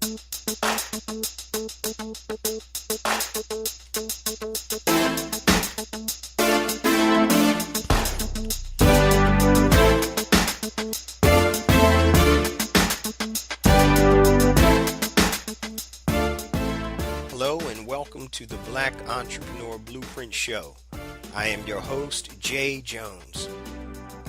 Hello and welcome to the Black Entrepreneur Blueprint Show. I am your host, Jay Jones.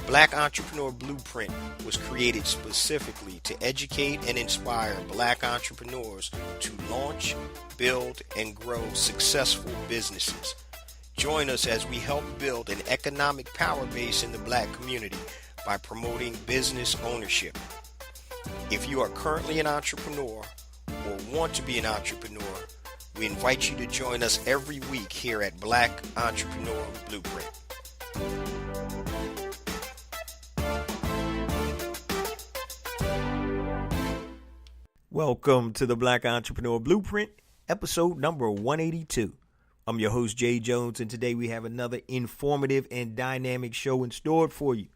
Black Entrepreneur Blueprint was created specifically to educate and inspire Black entrepreneurs to launch, build, and grow successful businesses. Join us as we help build an economic power base in the Black community by promoting business ownership. If you are currently an entrepreneur or want to be an entrepreneur, we invite you to join us every week here at Black Entrepreneur Blueprint. Welcome to the Black Entrepreneur Blueprint, episode number 182. I'm your host, Jay Jones, and today we have another informative and dynamic show in store for you.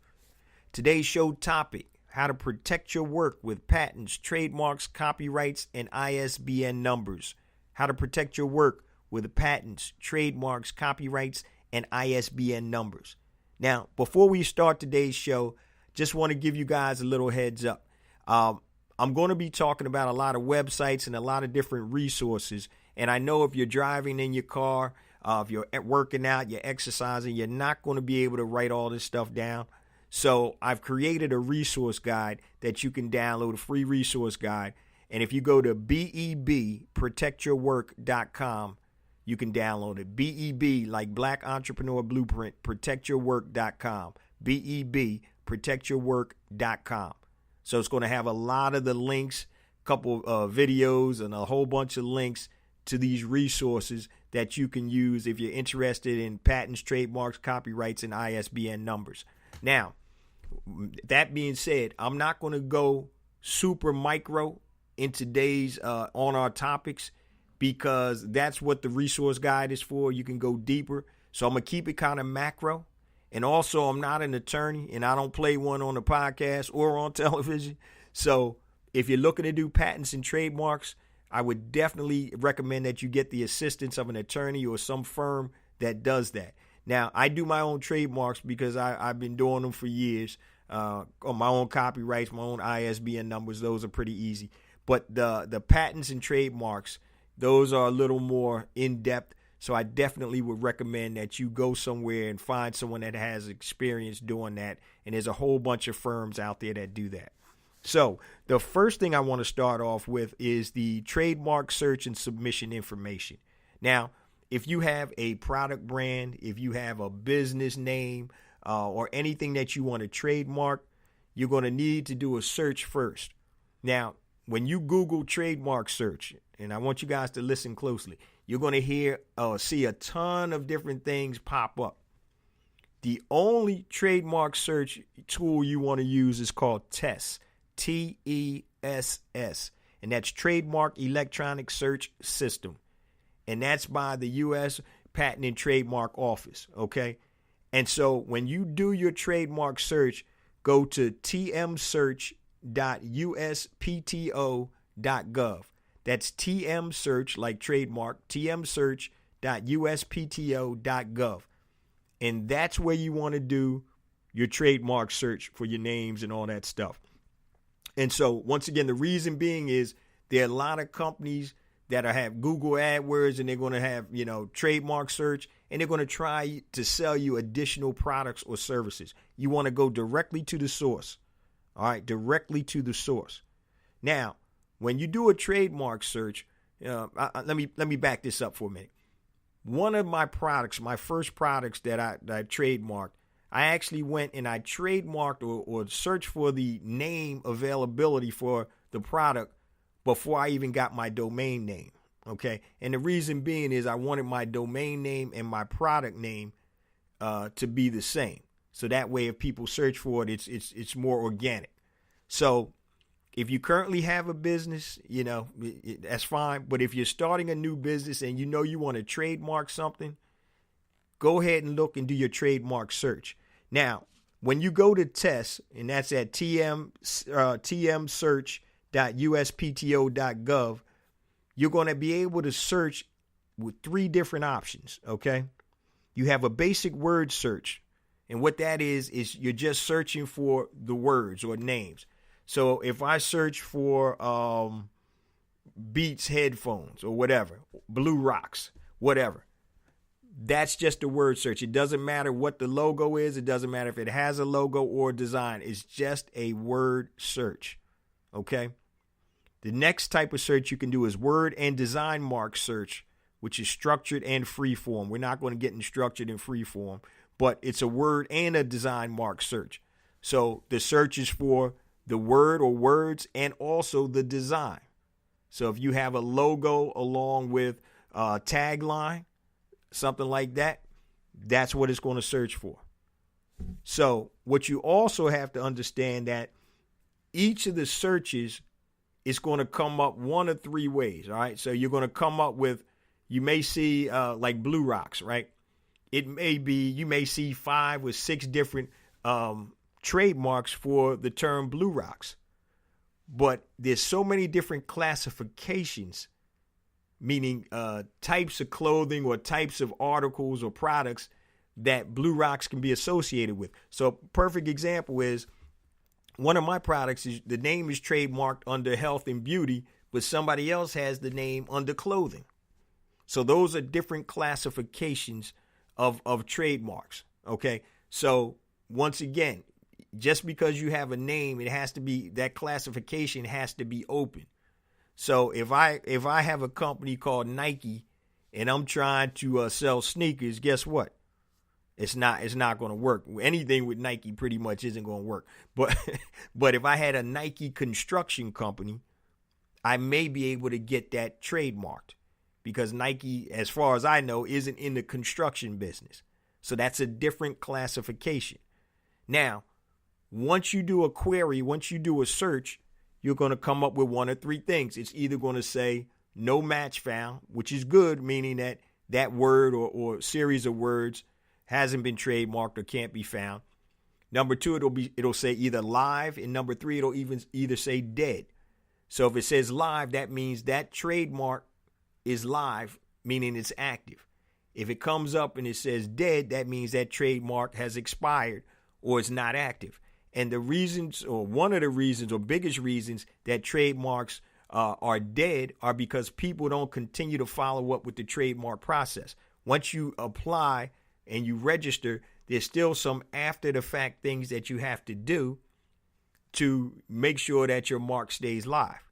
Today's show topic: how to protect your work with patents, trademarks, copyrights, and ISBN numbers. How to protect your work with patents, trademarks, copyrights, and ISBN numbers. Now, before we start today's show, just want to give you guys a little heads up. I'm going to be talking about a lot of websites and a lot of different resources. And I know if you're driving in your car, if you're working out, you're exercising, you're not going to be able to write all this stuff down. So I've created a resource guide that you can download, a free resource guide. And if you go to BEBprotectyourwork.com, you can download it. BEB, like Black Entrepreneur Blueprint, protectyourwork.com. BEBprotectyourwork.com. So it's going to have a lot of the links, a couple of videos, and a whole bunch of links to these resources that you can use if you're interested in patents, trademarks, copyrights, and ISBN numbers. Now, that being said, I'm not going to go super micro in today's on our topics, because that's what the resource guide is for. You can go deeper. So I'm going to keep it kind of macro. And also, I'm not an attorney, and I don't play one on the podcast or on television. So if you're looking to do patents and trademarks, I would definitely recommend that you get the assistance of an attorney or some firm that does that. Now, I do my own trademarks because I've been doing them for years. On my own copyrights, my own ISBN numbers, those are pretty easy. But the patents and trademarks, those are a little more in-depth. So I definitely would recommend that you go somewhere and find someone that has experience doing that. And there's a whole bunch of firms out there that do that. So the first thing I want to start off with is the trademark search and submission information. Now, if you have a product brand, if you have a business name, or anything that you want to trademark, you're going to need to do a search first. Now, when you Google trademark search, and I want you guys to listen closely, you're going to see a ton of different things pop up. The only trademark search tool you want to use is called TESS, TESS, and that's Trademark Electronic Search System. And that's by the U.S. Patent and Trademark Office, okay? And so when you do your trademark search, go to tmsearch.uspto.gov. That's tmsearch, like trademark, tmsearch.uspto.gov. And that's where you want to do your trademark search for your names and all that stuff. And so, once again, the reason being is there are a lot of companies that have Google AdWords, and they're going to have, trademark search, and they're going to try to sell you additional products or services. You want to go directly to the source. All right, directly to the source. Now, when you do a trademark search, let me back this up for a minute. One of my products, my first products that I trademarked, I actually went and I trademarked or searched for the name availability for the product before I even got my domain name. Okay. And the reason being is I wanted my domain name and my product name to be the same. So that way, if people search for it, it's more organic. So if you currently have a business, that's fine. But if you're starting a new business and you want to trademark something, go ahead and look and do your trademark search. Now, when you go to TESS, and that's at tmsearch.uspto.gov, www.uspto.gov, you're going to be able to search with 3 different options, okay? You have a basic word search, and what that is you're just searching for the words or names. So if I search for Beats headphones or whatever, Blue Rocks, whatever, that's just a word search. It doesn't matter what the logo is. It doesn't matter if it has a logo or design. It's just a word search, okay? The next type of search you can do is word and design mark search, which is structured and free form. We're not going to get in structured and free form, but it's a word and a design mark search. So the search is for the word or words and also the design. So if you have a logo along with a tagline, something like that, that's what it's going to search for. So what you also have to understand that each of the searches is going to come up 1 of 3 ways. All right. So you're going to come up with, you may see like Blue Rocks, right? It may be, you may see 5 or 6 different trademarks for the term Blue Rocks. But there's so many different classifications, meaning types of clothing or types of articles or products that Blue Rocks can be associated with. So a perfect example is one of my products is the name is trademarked under health and beauty, but somebody else has the name under clothing. So those are different classifications of trademarks. Okay. So once again, just because you have a name, it has to be, that classification has to be open. So if I have a company called Nike and I'm trying to sell sneakers, guess what? It's not going to work. Anything with Nike pretty much isn't going to work. But if I had a Nike construction company, I may be able to get that trademarked because Nike, as far as I know, isn't in the construction business. So that's a different classification. Now, once you do a query, once you do a search, you're going to come up with 1 of 3 things. It's either going to say no match found, which is good, meaning that that word or series of words hasn't been trademarked or can't be found. Number 2, it'll say either live, and number 3, it'll either say dead. So if it says live, that means that trademark is live, meaning it's active. If it comes up and it says dead, that means that trademark has expired or it's not active. And the reasons, or one of the reasons or biggest reasons that trademarks are dead are because people don't continue to follow up with the trademark process. Once you apply and you register, there's still some after the fact things that you have to do to make sure that your mark stays live.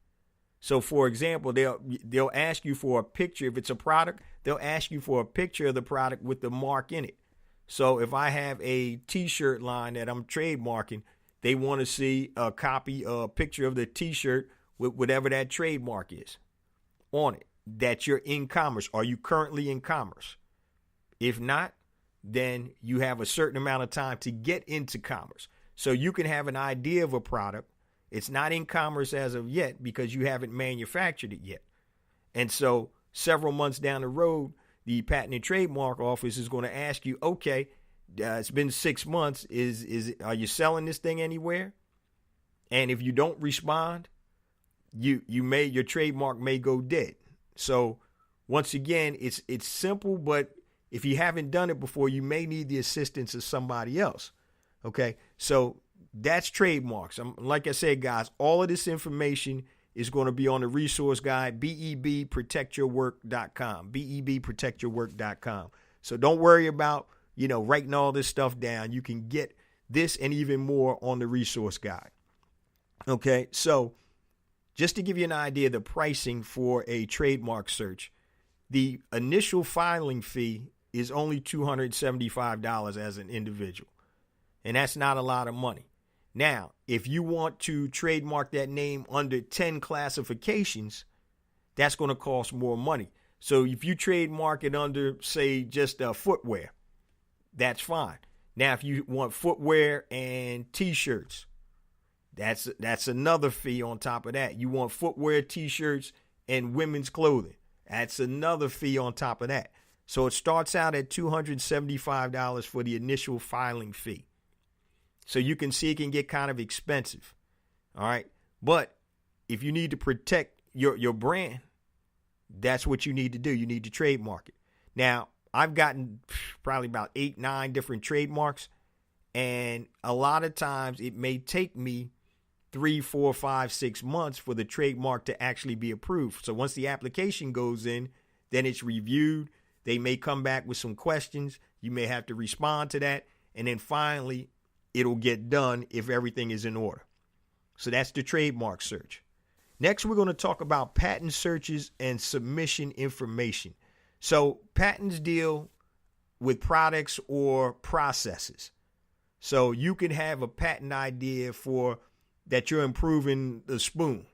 So for example, they'll ask you for a picture. If it's a product, they'll ask you for a picture of the product with the mark in it. So if I have a t-shirt line that I'm trademarking, they want to see a copy, a picture of the t-shirt with whatever that trademark is on it, that you're in commerce. Are you currently in commerce? If not, then you have a certain amount of time to get into commerce. So you can have an idea of a product. It's not in commerce as of yet because you haven't manufactured it yet. And so several months down the road, the Patent and Trademark Office is going to ask you, okay, it's been 6 months. Are you selling this thing anywhere? And if you don't respond, your trademark may go dead. So once again, it's simple, but if you haven't done it before, you may need the assistance of somebody else. Okay, so that's trademarks. Like I said, guys, all of this information is going to be on the resource guide, BEBprotectyourwork.com, BEBprotectyourwork.com. So don't worry about, writing all this stuff down. You can get this and even more on the resource guide. Okay, so just to give you an idea of the pricing for a trademark search, the initial filing fee is only $275 as an individual. And that's not a lot of money. Now, if you want to trademark that name under 10 classifications, that's going to cost more money. So if you trademark it under, say, just footwear, that's fine. Now, if you want footwear and T-shirts, that's another fee on top of that. You want footwear, T-shirts, and women's clothing. That's another fee on top of that. So it starts out at $275 for the initial filing fee. So you can see it can get kind of expensive. All right. But if you need to protect your brand, that's what you need to do. You need to trademark it. Now, I've gotten probably about 8, 9 different trademarks, and a lot of times it may take me 3, 4, 5, 6 months for the trademark to actually be approved. So once the application goes in, then it's reviewed. They may come back with some questions. You may have to respond to that. And then finally, it'll get done if everything is in order. So that's the trademark search. Next, we're going to talk about patent searches and submission information. So patents deal with products or processes. So you could have a patent idea for that you're improving the spoon.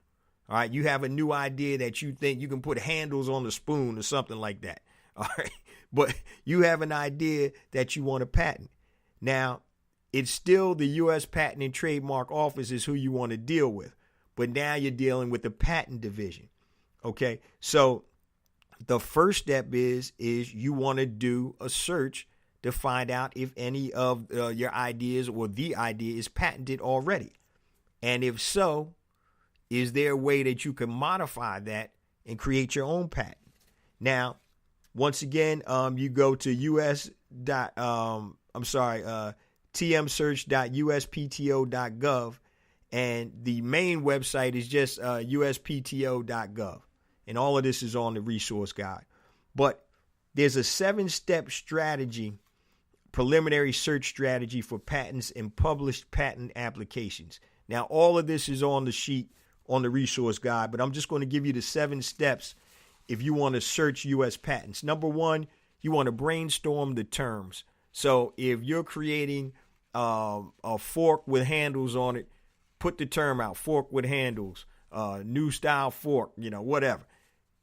All right. You have a new idea that you think you can put handles on the spoon or something like that. All right. But you have an idea that you want to patent. Now, it's still the U.S. Patent and Trademark Office is who you want to deal with. But now you're dealing with the patent division. Okay. So the first step is you want to do a search to find out if any of your ideas or the idea is patented already. And if so, is there a way that you can modify that and create your own patent? Now, once again, you go to tmsearch.uspto.gov, and the main website is just uspto.gov. And all of this is on the resource guide. But there's a 7-step strategy, preliminary search strategy for patents and published patent applications. Now, all of this is on the sheet on the resource guide, but I'm just going to give you the 7 steps if you want to search U.S. patents. Number 1, you want to brainstorm the terms. So if you're creating a fork with handles on it, put the term out, fork with handles, new style fork, whatever.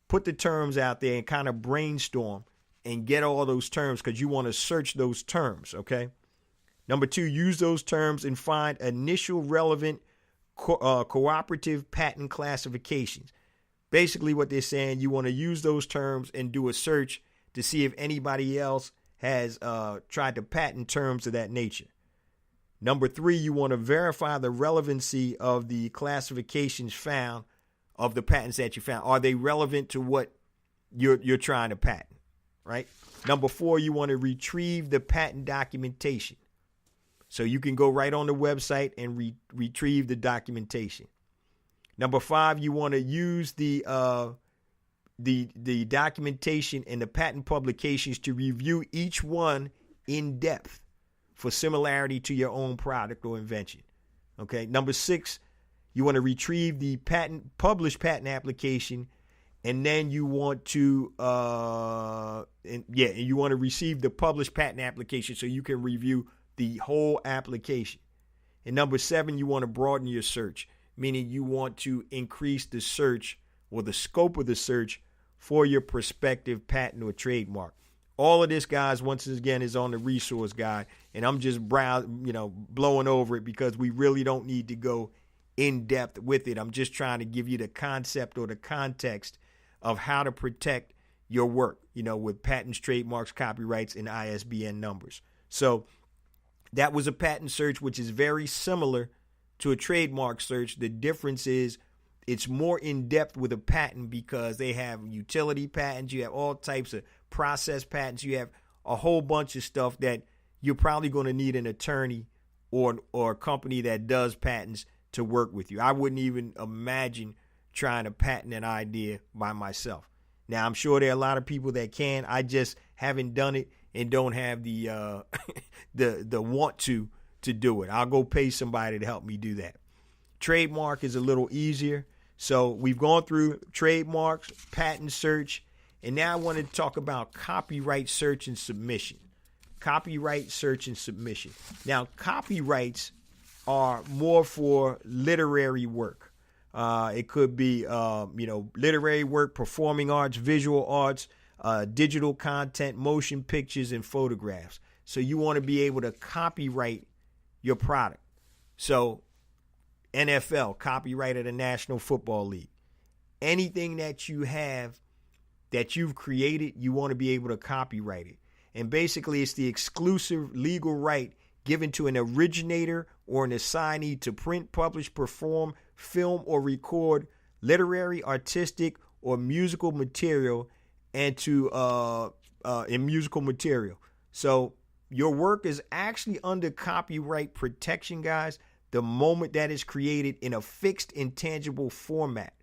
Put the terms out there and kind of brainstorm and get all those terms because you want to search those terms, okay? Number 2, use those terms and find initial relevant cooperative patent classifications. Basically what they're saying, you want to use those terms and do a search to see if anybody else has tried to patent terms of that nature. Number 3, you want to verify the relevancy of the classifications found of the patents that you found. Are they relevant to what you're trying to patent, right? Number 4, you want to retrieve the patent documentation. So you can go right on the website and retrieve the documentation. Number 5, you want to use the documentation and the patent publications to review each one in depth for similarity to your own product or invention. Okay. Number 6, you want to retrieve the published patent application, and then you want to you want to receive the published patent application so you can review the whole application. And number 7, you want to broaden your search, meaning you want to increase the search or the scope of the search for your prospective patent or trademark. All of this, guys, once again, is on the resource guide, and I'm just blowing over it because we really don't need to go in depth with it. I'm just trying to give you the concept or the context of how to protect your work, with patents, trademarks, copyrights, and ISBN numbers. So that was a patent search, which is very similar to a trademark search. The difference is it's more in depth with a patent because they have utility patents. You have all types of process patents. You have a whole bunch of stuff that you're probably going to need an attorney or a company that does patents to work with you. I wouldn't even imagine trying to patent an idea by myself. Now, I'm sure there are a lot of people that can. I just haven't done it and don't have the the want to do it. I'll go pay somebody to help me do that. Trademark is a little easier. So we've gone through trademarks, patent search, and now I want to talk about copyright search and submission. Copyright search and submission. Now, copyrights are more for literary work. It could be, literary work, performing arts, visual arts, digital content, motion pictures, and photographs. So you want to be able to copyright your product. So NFL, copyright of the National Football League. Anything that you have that you've created, you want to be able to copyright it. And basically, it's the exclusive legal right given to an originator or an assignee to print, publish, perform, film, or record literary, artistic, or musical material and in musical material. So your work is actually under copyright protection, guys, the moment that is created in a fixed intangible format.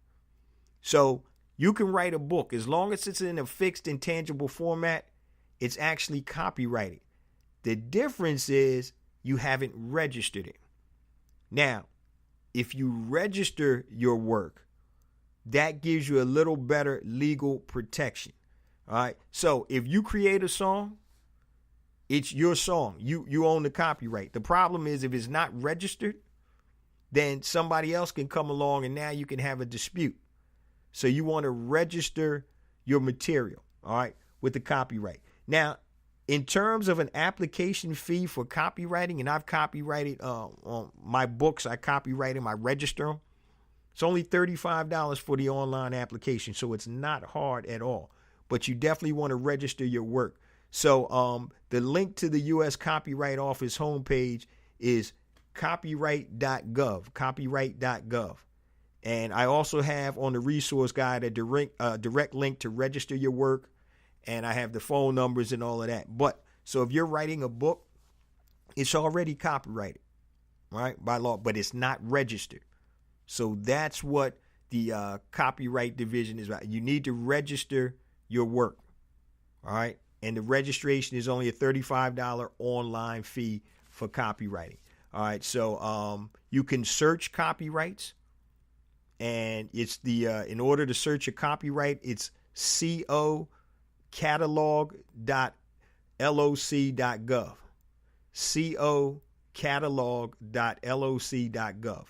So you can write a book as long as it's in a fixed intangible format, it's actually copyrighted. The difference is you haven't registered it. Now, if you register your work, that gives you a little better legal protection. All right. So if you create a song, it's your song. You own the copyright. The problem is if it's not registered, then somebody else can come along and now you can have a dispute. So you want to register your material, all right, with the copyright. Now, in terms of an application fee for copywriting, and I've copyrighted on my books, I copyright them, I register them. It's only $35 for the online application, so it's not hard at all. But you definitely want to register your work. So the link to the U.S. Copyright Office homepage is copyright.gov. And I also have on the resource guide a direct link to register your work. And I have the phone numbers and all of that. But so if you're writing a book, it's already copyrighted, right, by law, but it's not registered. So that's what the copyright division is about. You need to register your work, all right? And the registration is only a $35 online fee for copywriting. All right, so you can search copyrights, and it's in order to search a copyright, it's cocatalog.loc.gov. cocatalog.loc.gov.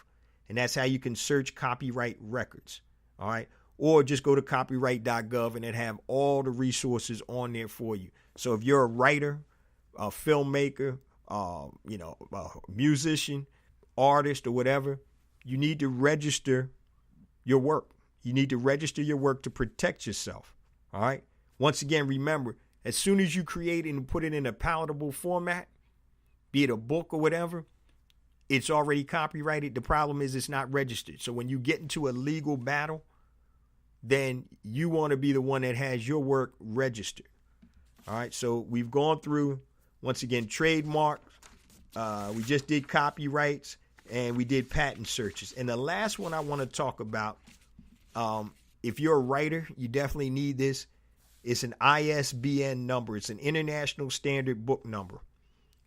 And that's how you can search copyright records. All right. Or just go to copyright.gov and it have all the resources on there for you. So if you're a writer, a filmmaker, a musician, artist, or whatever, you need to register your work. You need to register your work to protect yourself. All right. Once again, remember, as soon as you create it and put it in a palatable format, be it a book or whatever, it's already copyrighted. The problem is it's not registered. So when you get into a legal battle, then you want to be the one that has your work registered. All right. So we've gone through, once again, trademarks. We just did copyrights and we did patent searches. And the last one I want to talk about, if you're a writer, you definitely need this. It's an ISBN number. It's an International Standard Book Number.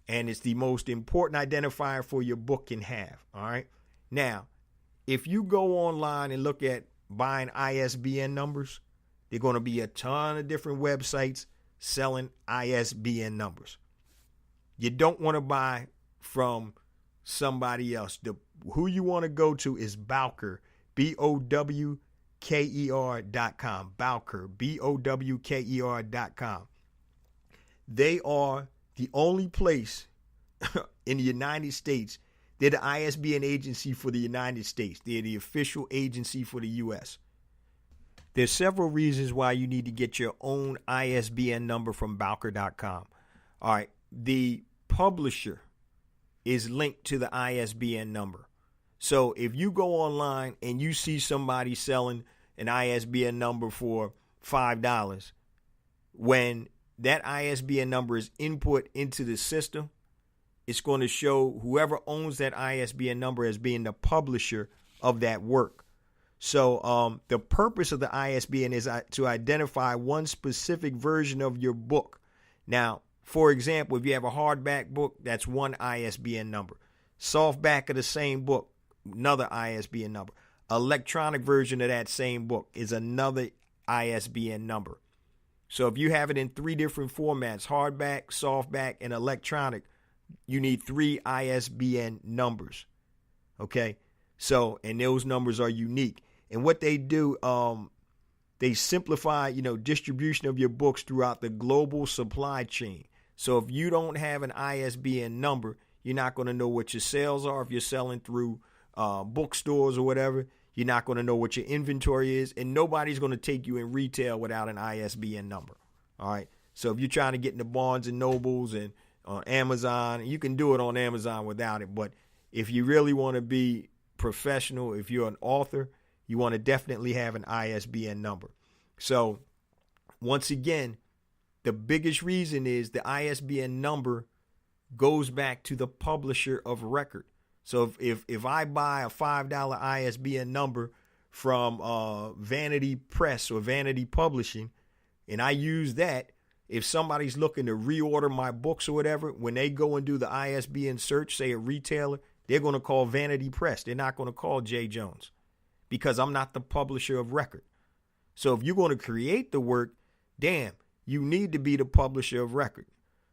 And it's the most important identifier for your book can have. All right. Now, if you go online and look at buying ISBN numbers, there are going to be a ton of different websites selling ISBN numbers. You don't want to buy from somebody else. Who you want to go to is Bowker, BOWKER.com. Bowker, BOWKER.com. They are the only place in the United States. They're the ISBN agency for the United States. They're the official agency for the U.S. There's several reasons why you need to get your own ISBN number from Bowker.com. All right. The publisher is linked to the ISBN number. So if you go online and you see somebody selling an ISBN number for $5, when that ISBN number is input into the system, it's going to show whoever owns that ISBN number as being the publisher of that work. So the purpose of the ISBN is to identify one specific version of your book. Now, for example, if you have a hardback book, that's one ISBN number. Softback of the same book, another ISBN number. Electronic version of that same book is another ISBN number. So if you have it in 3 different formats, hardback, softback, and electronic, you need 3 ISBN numbers. Okay? So, and those numbers are unique. And what they do, they simplify, distribution of your books throughout the global supply chain. So if you don't have an ISBN number, you're not going to know what your sales are. If you're selling through bookstores or whatever, you're not going to know what your inventory is, and nobody's going to take you in retail without an ISBN number. All right. So if you're trying to get into Barnes and Nobles and on Amazon, you can do it on Amazon without it. But if you really want to be professional, if you're an author, you want to definitely have an ISBN number. So once again, the biggest reason is the ISBN number goes back to the publisher of record. So if I buy a $5 ISBN number from Vanity Press or Vanity Publishing, and I use that, if somebody's looking to reorder my books or whatever, when they go and do the ISBN search, say a retailer, they're going to call Vanity Press. They're not going to call J. Jones because I'm not the publisher of record. So if you're going to create the work, damn, you need to be the publisher of record.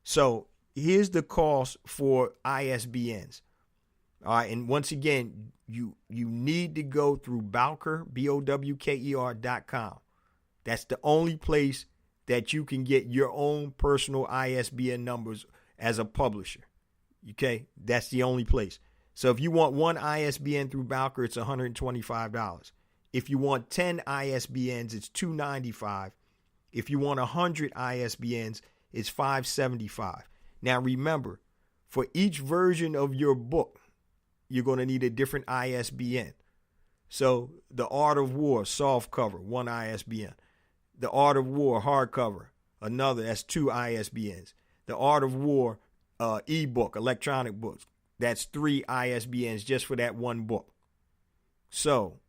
So here's the cost for ISBNs. All right, and once again, you need to go through Bowker, BOWKER.com. That's the only place that you can get your own personal ISBN numbers as a publisher. Okay, that's the only place. So if you want one ISBN through Bowker, it's $125. If you want 10 ISBNs, it's $295. If you want 100 ISBNs, it's $575. Now remember, for each version of your book, you're going to need a different ISBN. So The Art of War, softcover, one ISBN. The Art of War, hardcover, another, that's 2 ISBNs. The Art of War, ebook, electronic books, that's 3 ISBNs just for that one book. So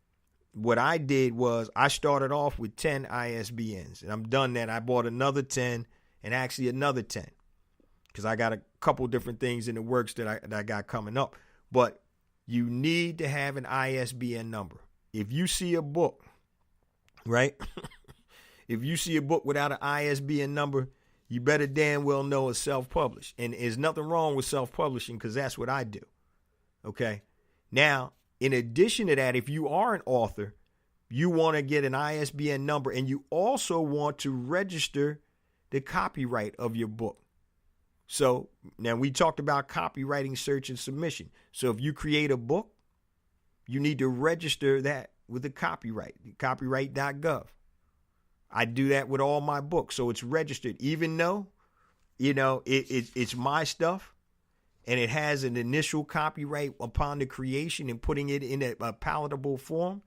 what I did was I started off with 10 ISBNs, and I'm done that. I bought another 10 and actually another 10 because I got a couple different things in the works that I got coming up. But you need to have an ISBN number. If you see a book, right? If you see a book without an ISBN number, you better damn well know it's self-published. And there's nothing wrong with self-publishing because that's what I do. Okay? Now, in addition to that, if you are an author, you want to get an ISBN number and you also want to register the copyright of your book. So now we talked about copywriting search and submission. So if you create a book, you need to register that with the copyright, copyright.gov. I do that with all my books. So it's registered, even though, it's my stuff and it has an initial copyright upon the creation and putting it in a palatable form.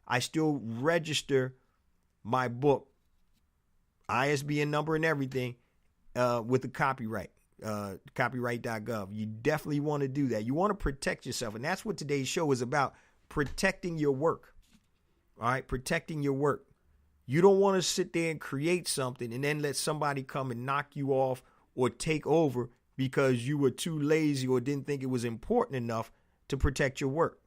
I still register my book, ISBN number and everything, with the copyright. Copyright.gov. You definitely want to do that. You want to protect yourself. And that's what today's show is about, protecting your work. All right, protecting your work. You don't want to sit there and create something and then let somebody come and knock you off or take over because you were too lazy or didn't think it was important enough to protect your work.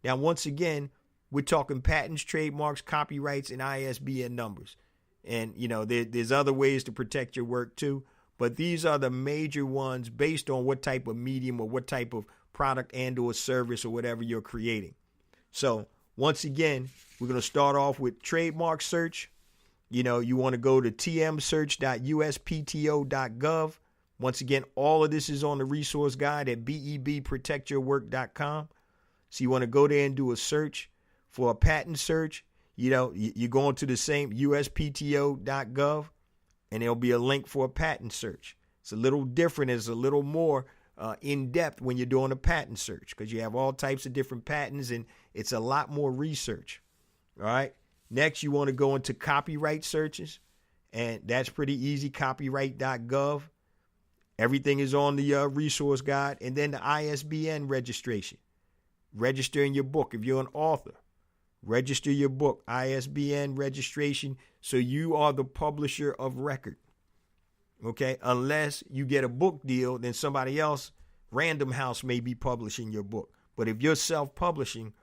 Now, once again, we're talking patents, trademarks, copyrights, and ISBN numbers. And, there's other ways to protect your work too. But these are the major ones based on what type of medium or what type of product and or service or whatever you're creating. So once again, we're going to start off with trademark search. You want to go to tmsearch.uspto.gov. Once again, all of this is on the resource guide at bebprotectyourwork.com. So you want to go there and do a search for a patent search. You're going to the same uspto.gov. And there'll be a link for a patent search. It's a little different. It's a little more in-depth when you're doing a patent search because you have all types of different patents and it's a lot more research. All right. Next, you want to go into copyright searches, and that's pretty easy, copyright.gov. Everything is on the resource guide. And then the ISBN registration. Registering your book if you're an author. Register your book, ISBN registration, so you are the publisher of record. Okay? Unless you get a book deal, then somebody else, Random House, may be publishing your book. But if you're self-publishing,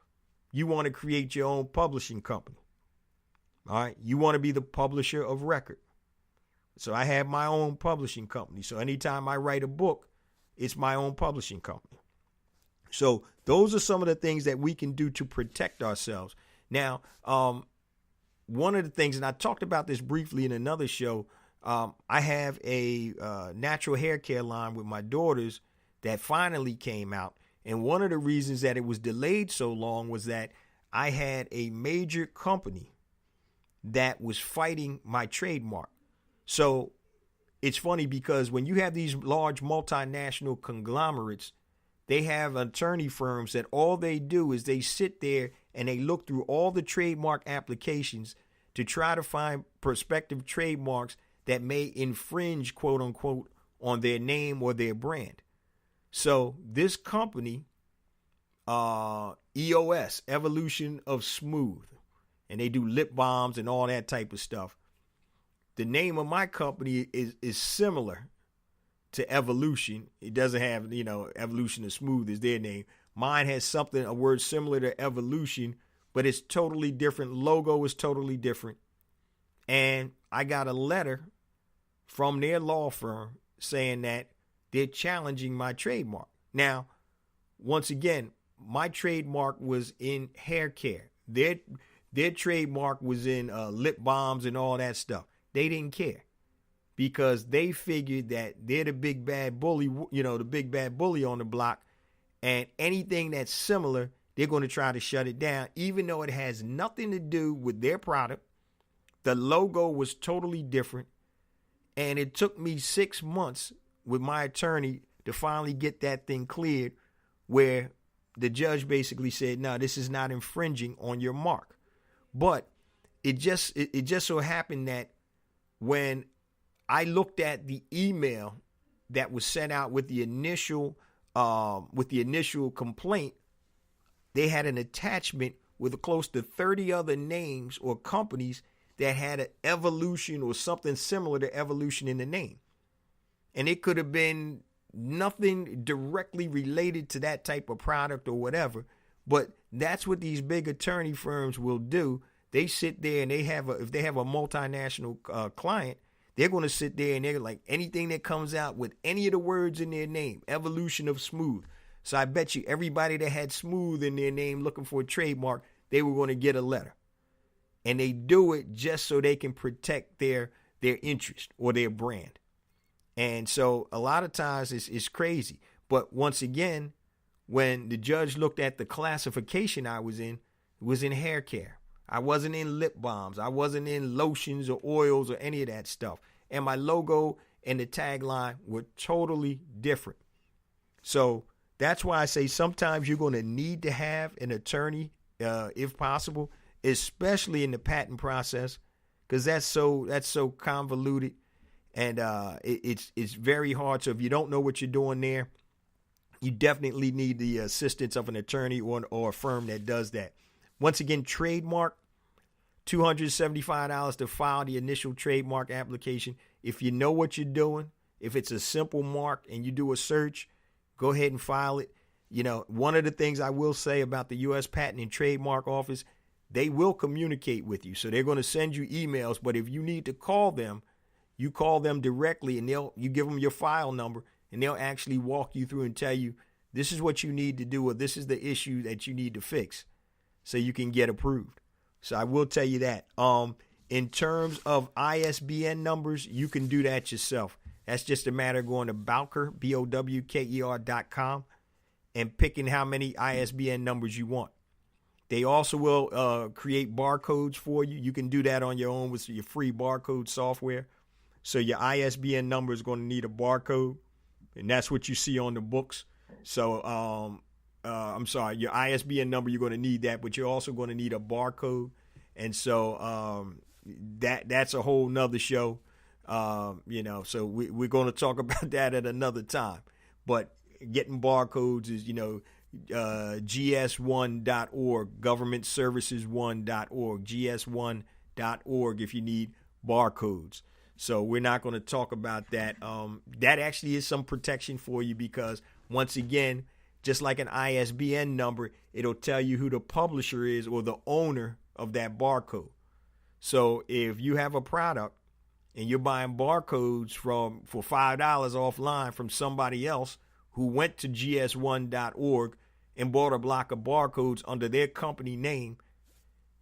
you want to create your own publishing company. All right? You want to be the publisher of record. So I have my own publishing company. So anytime I write a book, it's my own publishing company. So those are some of the things that we can do to protect ourselves. Now, one of the things, and I talked about this briefly in another show, I have a natural hair care line with my daughters that finally came out. And one of the reasons that it was delayed so long was that I had a major company that was fighting my trademark. So it's funny because when you have these large multinational conglomerates, they have attorney firms that all they do is they sit there and they look through all the trademark applications to try to find prospective trademarks that may infringe, quote unquote, on their name or their brand. So this company, EOS, Evolution of Smooth, and they do lip balms and all that type of stuff. The name of my company is similar to Evolution. It doesn't have, Evolution of Smooth is their name. Mine has a word similar to Evolution, but it's totally different. Logo is totally different. And I got a letter from their law firm saying that they're challenging my trademark. Now, once again, my trademark was in hair care. Their trademark was in lip balms and all that stuff. They didn't care because they figured that they're the big bad bully, the big bad bully on the block. And anything that's similar, they're going to try to shut it down, even though it has nothing to do with their product. The logo was totally different. And it took me 6 months with my attorney to finally get that thing cleared, where the judge basically said, no, this is not infringing on your mark. But it just so happened that when I looked at the email that was sent out with the initial complaint, they had an attachment with close to 30 other names or companies that had an Evolution or something similar to Evolution in the name. And it could have been nothing directly related to that type of product or whatever. But that's what these big attorney firms will do. They sit there and if they have a multinational client, they're going to sit there and they're like, anything that comes out with any of the words in their name, Evolution of Smooth. So I bet you everybody that had Smooth in their name looking for a trademark, they were going to get a letter. And they do it just so they can protect their interest or their brand. And so a lot of times it's crazy. But once again, when the judge looked at the classification I was in, it was in hair care. I wasn't in lip balms. I wasn't in lotions or oils or any of that stuff. And my logo and the tagline were totally different. So that's why I say sometimes you're going to need to have an attorney, if possible, especially in the patent process, because that's so convoluted, and it's very hard. So if you don't know what you're doing there, you definitely need the assistance of an attorney or a firm that does that. Once again, trademark, $275 to file the initial trademark application. If you know what you're doing, if it's a simple mark and you do a search, go ahead and file it. One of the things I will say about the U.S. Patent and Trademark Office, they will communicate with you. So they're going to send you emails, but if you need to call them, you call them directly and you give them your file number and they'll actually walk you through and tell you, this is what you need to do, or this is the issue that you need to fix so you can get approved. So I will tell you that. In terms of ISBN numbers, you can do that yourself. That's just a matter of going to Bowker, BOWKER.com, and picking how many ISBN numbers you want. They also will create barcodes for you. You can do that on your own with your free barcode software. So your ISBN number is going to need a barcode, and that's what you see on the books. So I'm sorry, your ISBN number, you're going to need that, but you're also going to need a barcode. And so that's a whole nother show. So we're going to talk about that at another time. But getting barcodes is, gs1.org, governmentservices1.org, gs1.org if you need barcodes. So we're not going to talk about that. That actually is some protection for you because, once again, just like an ISBN number, it'll tell you who the publisher is or the owner of that barcode. So if you have a product and you're buying barcodes for $5 offline from somebody else who went to gs1.org and bought a block of barcodes under their company name,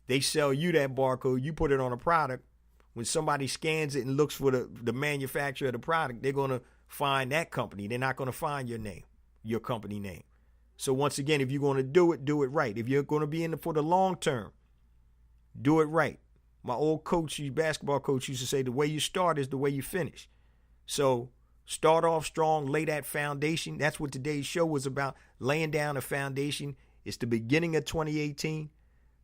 they sell you that barcode, you put it on a product. When somebody scans it and looks for the manufacturer of the product, they're going to find that company. They're not going to find your name, your company name. So once again, if you're going to do it right. If you're going to be in it for the long term, do it right. My old basketball coach used to say, the way you start is the way you finish. So start off strong, lay that foundation. That's what today's show was about, laying down a foundation. It's the beginning of 2018.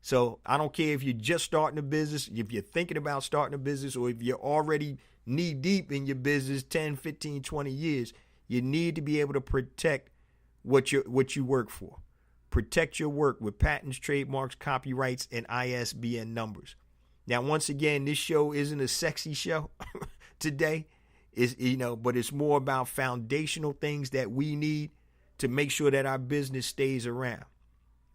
So I don't care if you're just starting a business, if you're thinking about starting a business, or if you're already knee deep in your business 10, 15, 20 years, you need to be able to protect what you work for. Protect your work with patents, trademarks, copyrights, and ISBN numbers. Now, once again, this show isn't a sexy show today, but it's more about foundational things that we need to make sure that our business stays around.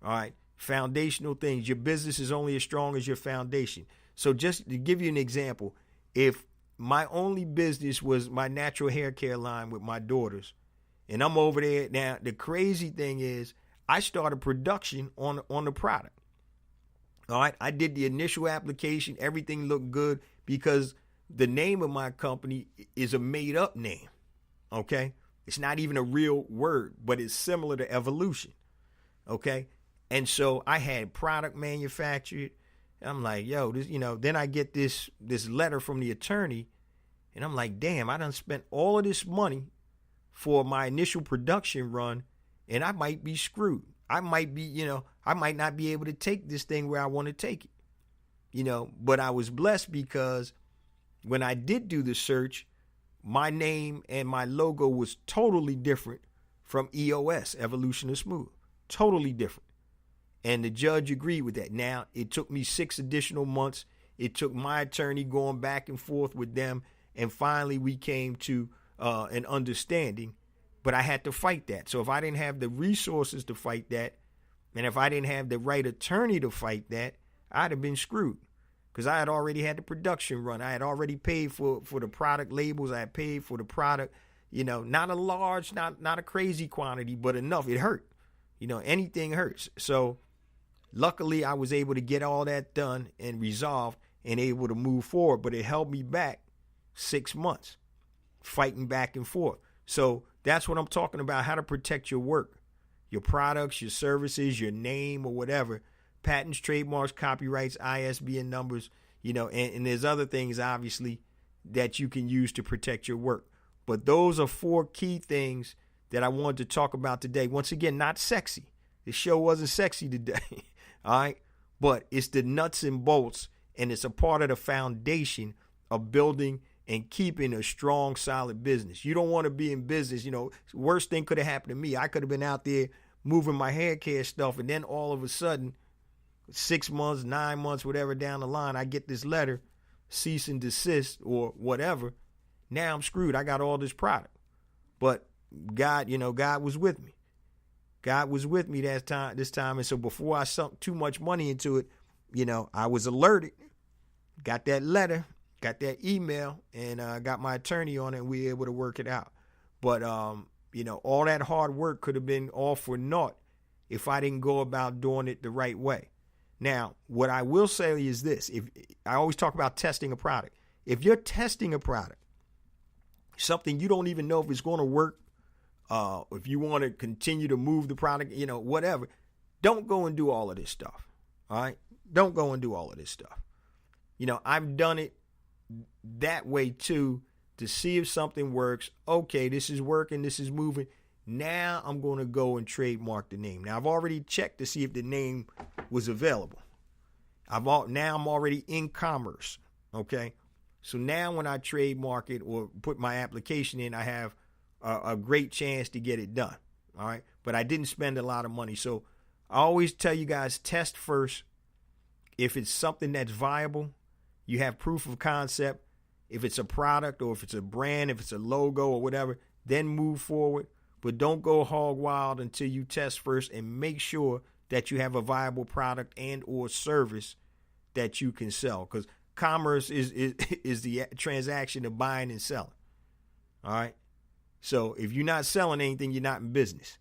All right. Foundational things. Your business is only as strong as your foundation. So just to give you an example, if my only business was my natural hair care line with my daughters, and I'm over there now, the crazy thing is I started production on the product. All right. I did the initial application. Everything looked good because the name of my company is a made up name. Okay. It's not even a real word, but it's similar to evolution. Okay. And so I had product manufactured. And I'm like, yo, this, then I get this letter from the attorney, and I'm like, damn, I done spent all of this money for my initial production run, and I might be screwed. I might be, I might not be able to take this thing where I want to take it. But I was blessed because when I did do the search, my name and my logo was totally different from EOS, Evolution of Smooth. Totally different. And the judge agreed with that. Now, it took me 6 additional months. It took my attorney going back and forth with them. And finally, we came to an understanding. But I had to fight that. So if I didn't have the resources to fight that, and if I didn't have the right attorney to fight that, I'd have been screwed. Because I had already had the production run. I had already paid for the product labels. I had paid for the product. Not a large, not a crazy quantity, but enough. It hurt. Anything hurts. So luckily, I was able to get all that done and resolved and able to move forward. But it held me back 6 months, fighting back and forth. So that's what I'm talking about, how to protect your work, your products, your services, your name or whatever. Patents, trademarks, copyrights, ISBN numbers, and there's other things, obviously, that you can use to protect your work. But those are 4 key things that I wanted to talk about today. Once again, not sexy. The show wasn't sexy today. All right. But it's the nuts and bolts, and it's a part of the foundation of building and keeping a strong, solid business. You don't want to be in business. Worst thing could have happened to me. I could have been out there moving my hair care stuff, and then all of a sudden, 6 months, 9 months, whatever down the line, I get this letter, cease and desist or whatever. Now I'm screwed. I got all this product. But God, God was with me. God was with me this time. And so before I sunk too much money into it, I was alerted, got that letter, got that email, and got my attorney on it, and we were able to work it out. But, all that hard work could have been all for naught if I didn't go about doing it the right way. Now, what I will say is this. If I always talk about testing a product. If you're testing a product, something you don't even know if it's going to work, if you want to continue to move the product, whatever, don't go and do all of this stuff. All right. Don't go and do all of this stuff. I've done it that way too, to see if something works. Okay, this is working. This is moving. Now I'm going to go and trademark the name. Now I've already checked to see if the name was available. Now I'm already in commerce. Okay. So now when I trademark it or put my application in, I have a great chance to get it done. All right. But I didn't spend a lot of money. So I always tell you guys, test first. If it's something that's viable, you have proof of concept. If it's a product or if it's a brand, if it's a logo or whatever, then move forward. But don't go hog wild until you test first and make sure that you have a viable product and or service that you can sell. Because commerce is the transaction of buying and selling. All right. So if you're not selling anything, you're not in business.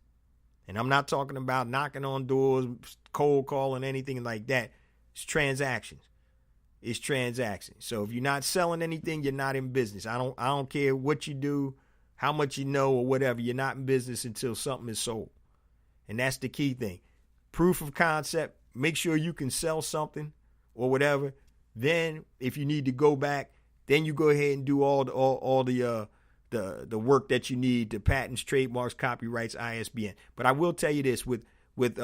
And I'm not talking about knocking on doors, cold calling, anything like that. It's transactions. It's transactions. So if you're not selling anything, you're not in business. I don't care what you do, how much you know or whatever. You're not in business until something is sold. And that's the key thing. Proof of concept. Make sure you can sell something or whatever. Then if you need to go back, then you go ahead and do all the work that you need, the patents, trademarks, copyrights, ISBN. But I will tell you this, with with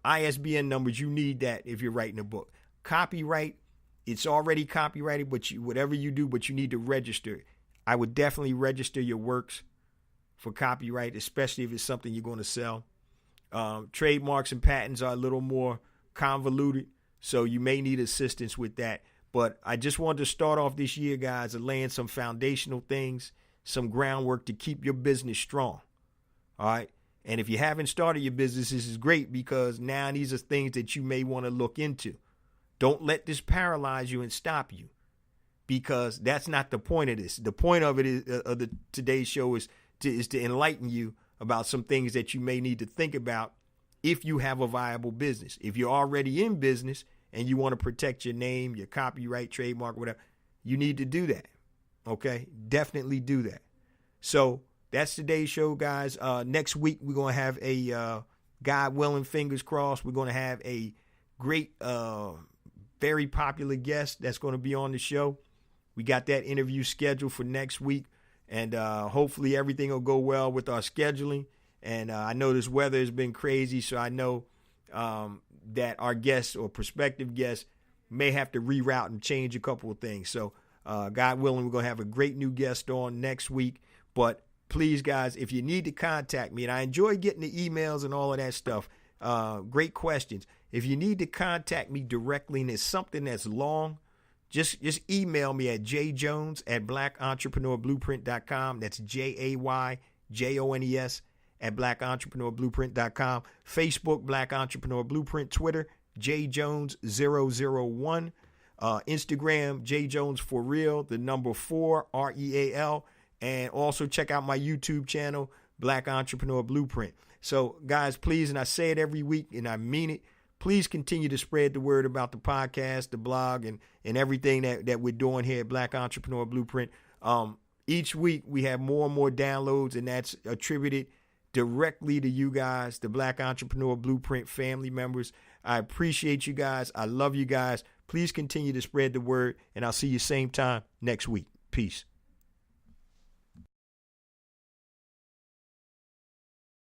ISBN numbers. You need that if you're writing a book. Copyright, it's already copyrighted, but whatever you do, but you need to register. I would definitely register your works for copyright, especially if it's something you're going to sell. Trademarks and patents are a little more convoluted, so you may need assistance with that. But I just wanted to start off this year, guys, and laying some foundational things, some groundwork to keep your business strong. All right. And if you haven't started your business, this is great, because now these are things that you may want to look into. Don't let this paralyze you and stop you, because that's not the point of this. The point of it is today's show is to enlighten you about some things that you may need to think about if you have a viable business. If you're already in business and you want to protect your name, your copyright, trademark, whatever, you need to do that. Okay? Definitely do that. So that's today's show, guys. Next week, we're going to have a, God willing, fingers crossed, we're going to have a great, very popular guest that's going to be on the show. We got that interview scheduled for next week, and hopefully everything will go well with our scheduling. And I know this weather has been crazy, so I know that our guests or prospective guests may have to reroute and change a couple of things. So God willing, we're going to have a great new guest on next week. But please, guys, if you need to contact me, and I enjoy getting the emails and all of that stuff, great questions. If you need to contact me directly and it's something that's long, just email me at jjones@blackentrepreneurblueprint.com. That's JAYJONES @blackentrepreneurblueprint.com. Facebook, Black Entrepreneur Blueprint. Twitter, jjones001. Instagram, jjones4real, the number 4, REAL. And also check out my YouTube channel, Black Entrepreneur Blueprint. So, guys, please, and I say it every week, and I mean it, please continue to spread the word about the podcast, the blog, and everything that we're doing here at Black Entrepreneur Blueprint. Each week, we have more and more downloads, and that's attributed directly to you guys, the Black Entrepreneur Blueprint family members. I appreciate you guys. I love you guys. Please continue to spread the word, and I'll see you same time next week. Peace.